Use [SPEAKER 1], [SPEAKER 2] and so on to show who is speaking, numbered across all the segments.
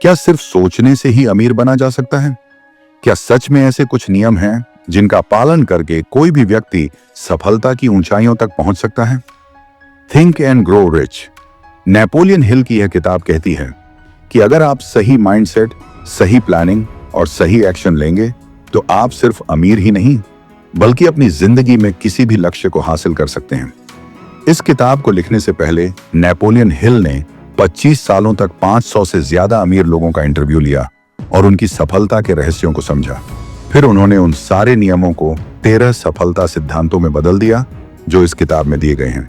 [SPEAKER 1] क्या सिर्फ सोचने से ही अमीर बना जा सकता है? क्या सच में ऐसे कुछ नियम हैं जिनका पालन करके कोई भी व्यक्ति सफलता की ऊंचाइयों तक पहुंच सकता है? Think and grow rich. Napoleon Hill की यह किताब कहती है कि अगर आप सही माइंडसेट, सही प्लानिंग और सही एक्शन लेंगे तो आप सिर्फ अमीर ही नहीं बल्कि अपनी जिंदगी में किसी भी लक्ष्य को हासिल कर सकते हैं। इस किताब को लिखने से पहले नेपोलियन हिल ने 25 सालों तक 500 से ज्यादा अमीर लोगों का इंटरव्यू लिया और उनकी सफलता के रहस्यों को समझा। फिर उन्होंने उन सारे नियमों को 13 सफलता सिद्धांतों में बदल दिया जो इस किताब में दिए गए हैं।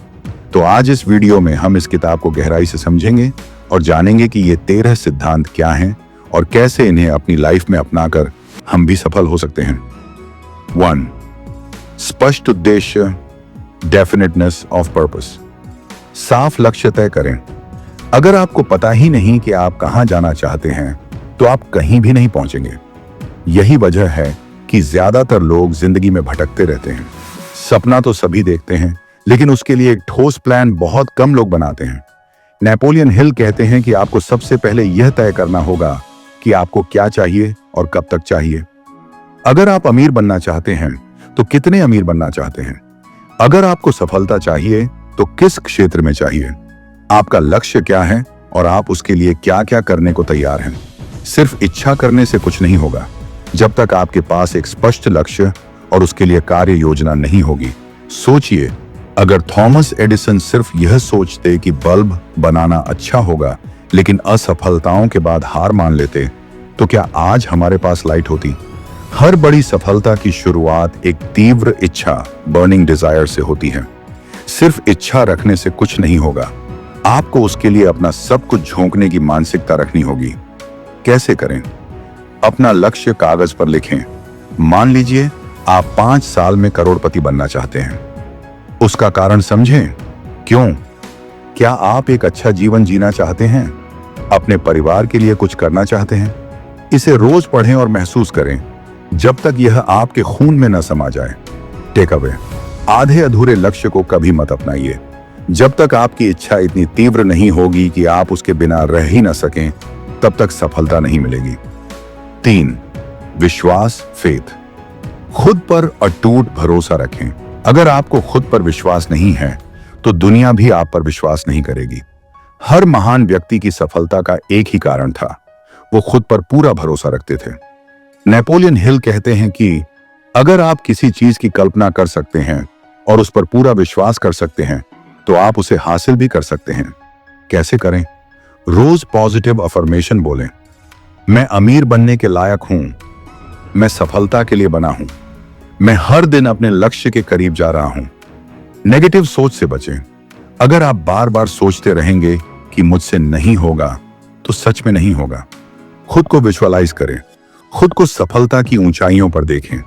[SPEAKER 1] तो आज इस वीडियो में हम इस किताब को गहराई से समझेंगे और जानेंगे कि ये 13 सिद्धांत क्या हैं और कैसे इन्हें अपनी लाइफ में अपनाकर हम भी सफल हो सकते हैं। 1. स्पष्ट उद्देश्य, डेफिनेटनेस ऑफ पर्पस। साफ लक्ष्य तय करें। अगर आपको पता ही नहीं कि आप कहां जाना चाहते हैं तो आप कहीं भी नहीं पहुंचेंगे। यही वजह है कि ज्यादातर लोग जिंदगी में भटकते रहते हैं। सपना तो सभी देखते हैं लेकिन उसके लिए एक ठोस प्लान बहुत कम लोग बनाते हैं। नेपोलियन हिल कहते हैं कि आपको सबसे पहले यह तय करना होगा कि आपको क्या चाहिए और कब तक चाहिए। अगर आप अमीर बनना चाहते हैं तो कितने अमीर बनना चाहते हैं? अगर आपको सफलता चाहिए तो किस क्षेत्र में चाहिए? आपका लक्ष्य क्या है और आप उसके लिए क्या क्या करने को तैयार हैं? सिर्फ इच्छा करने से कुछ नहीं होगा जब तक आपके पास एक स्पष्ट लक्ष्य और उसके लिए कार्य योजना नहीं होगी। सोचिए, अगर थॉमस एडिसन सिर्फ यह सोचते कि बल्ब बनाना अच्छा होगा लेकिन असफलताओं के बाद हार मान लेते तो क्या आज हमारे पास लाइट होती? हर बड़ी सफलता की शुरुआत एक तीव्र इच्छा, बर्निंग डिजायर से होती है। सिर्फ इच्छा रखने से कुछ नहीं होगा, आपको उसके लिए अपना सब कुछ झोंकने की मानसिकता रखनी होगी। कैसे करें? अपना लक्ष्य कागज पर लिखें। मान लीजिए आप 5 साल में करोड़पति बनना चाहते हैं। उसका कारण समझें। क्यों? क्या आप एक अच्छा जीवन जीना चाहते हैं? अपने परिवार के लिए कुछ करना चाहते हैं? इसे रोज पढ़ें और महसूस करें जब तक यह आपके खून में न समा जाए। टेक अवे: आधे अधूरे लक्ष्य को कभी मत अपनाइए। जब तक आपकी इच्छा इतनी तीव्र नहीं होगी कि आप उसके बिना रह ही न सकें, तब तक सफलता नहीं मिलेगी। 3. विश्वास, फेथ। खुद पर अटूट भरोसा रखें। अगर आपको खुद पर विश्वास नहीं है तो दुनिया भी आप पर विश्वास नहीं करेगी। हर महान व्यक्ति की सफलता का एक ही कारण था, वो खुद पर पूरा भरोसा रखते थे। नेपोलियन हिल कहते हैं कि अगर आप किसी चीज की कल्पना कर सकते हैं और उस पर पूरा विश्वास कर सकते हैं तो आप उसे हासिल भी कर सकते हैं। कैसे करें? रोज पॉजिटिव अफर्मेशन बोलें। मैं अमीर बनने के लायक हूं, मैं सफलता के लिए बना हूं, मैं हर दिन अपने लक्ष्य के करीब जा रहा हूं। नेगेटिव सोच से बचें। अगर आप बार बार सोचते रहेंगे कि मुझसे नहीं होगा तो सच में नहीं होगा। खुद को विजुअलाइज करें। खुद को सफलता की ऊंचाइयों पर देखें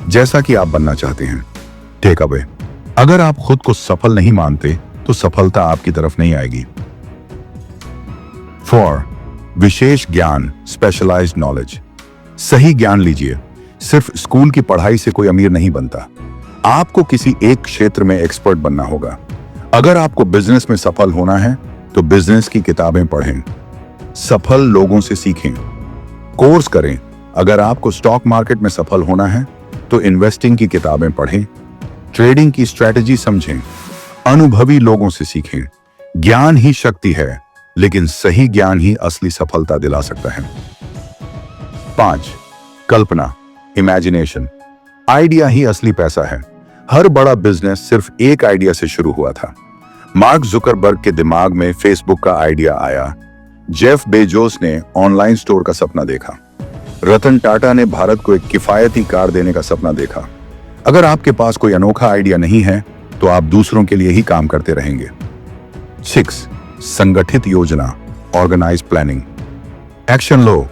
[SPEAKER 1] जैसा कि आप बनना चाहते हैं। टेक अवे: अगर आप खुद को सफल नहीं मानते तो सफलता आपकी तरफ नहीं आएगी। 4. विशेष ज्ञान, स्पेशलाइज्ड नॉलेज। सही ज्ञान लीजिए। सिर्फ स्कूल की पढ़ाई से कोई अमीर नहीं बनता। आपको किसी एक क्षेत्र में एक्सपर्ट बनना होगा। अगर आपको बिजनेस में सफल होना है तो बिजनेस की किताबें पढ़ें, सफल लोगों से सीखें, कोर्स करें। अगर आपको स्टॉक मार्केट में सफल होना है तो इन्वेस्टिंग की किताबें पढ़ें, ट्रेडिंग की स्ट्रेटजी समझें, अनुभवी लोगों से सीखें। ज्ञान ही शक्ति है लेकिन सही ज्ञान ही असली सफलता दिला सकता है। 5. कल्पना, इमेजिनेशन। आइडिया ही असली पैसा है। हर बड़ा बिजनेस सिर्फ एक आइडिया से शुरू हुआ था। मार्क जुकरबर्ग के दिमाग में फेसबुक का आइडिया आया। जेफ बेजोस ने ऑनलाइन स्टोर का सपना देखा। रतन टाटा ने भारत को एक किफायती कार देने का सपना देखा। अगर आपके पास कोई अनोखा आइडिया नहीं है तो आप दूसरों के लिए ही काम करते रहेंगे। 6. संगठित योजना, ऑर्गेनाइज प्लानिंग। एक्शन लो।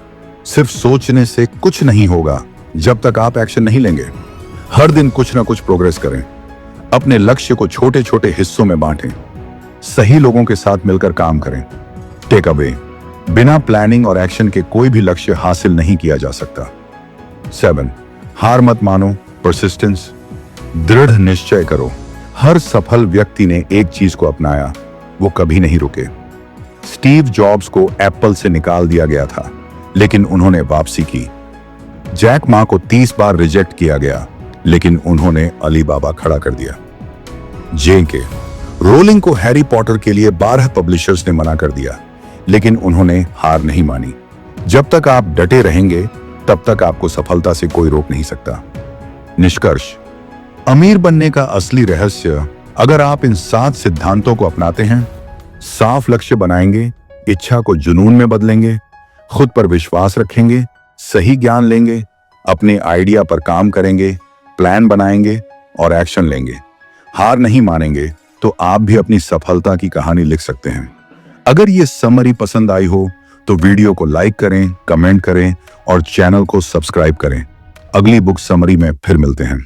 [SPEAKER 1] सिर्फ सोचने से कुछ नहीं होगा जब तक आप एक्शन नहीं लेंगे। हर दिन कुछ ना कुछ प्रोग्रेस करें। अपने लक्ष्य को छोटे छोटे हिस्सों में बांटें। सही लोगों के साथ मिलकर काम करें। टेक अवे: बिना प्लानिंग और एक्शन के कोई भी लक्ष्य हासिल नहीं किया जा सकता। 7. हार मत मानो, परसिस्टेंस। दृढ़ निश्चय करो। हर सफल व्यक्ति ने एक चीज को अपनाया, वो कभी नहीं रुके। स्टीव जॉब्स को एप्पल से निकाल दिया गया था लेकिन उन्होंने वापसी की। जैक मा को 30 बार रिजेक्ट किया गया, लेकिन उन्होंने अली बाबा खड़ा कर दिया। J.K. रोलिंग को हैरी पॉटर के लिए 12 पब्लिशर्स ने मना कर दिया, लेकिन उन्होंने हार नहीं मानी। जब तक आप डटे रहेंगे, तब तक आपको सफलता से कोई रोक नहीं सकता। निष्कर्ष, अमीर बनने का असली रहस्य, अगर आप इन 7 सिद्धांतों को अपनाते हैं, साफ लक्ष्य बनाएंगे, इच्छा को जुनून में बदलेंगे, खुद पर विश्वास रखेंगे, सही ज्ञान लेंगे, अपने आइडिया पर काम करेंगे, प्लान बनाएंगे और एक्शन लेंगे, हार नहीं मानेंगे, तो आप भी अपनी सफलता की कहानी लिख सकते हैं। अगर ये समरी पसंद आई हो तो वीडियो को लाइक करें, कमेंट करें और चैनल को सब्सक्राइब करें। अगली बुक समरी में फिर मिलते हैं।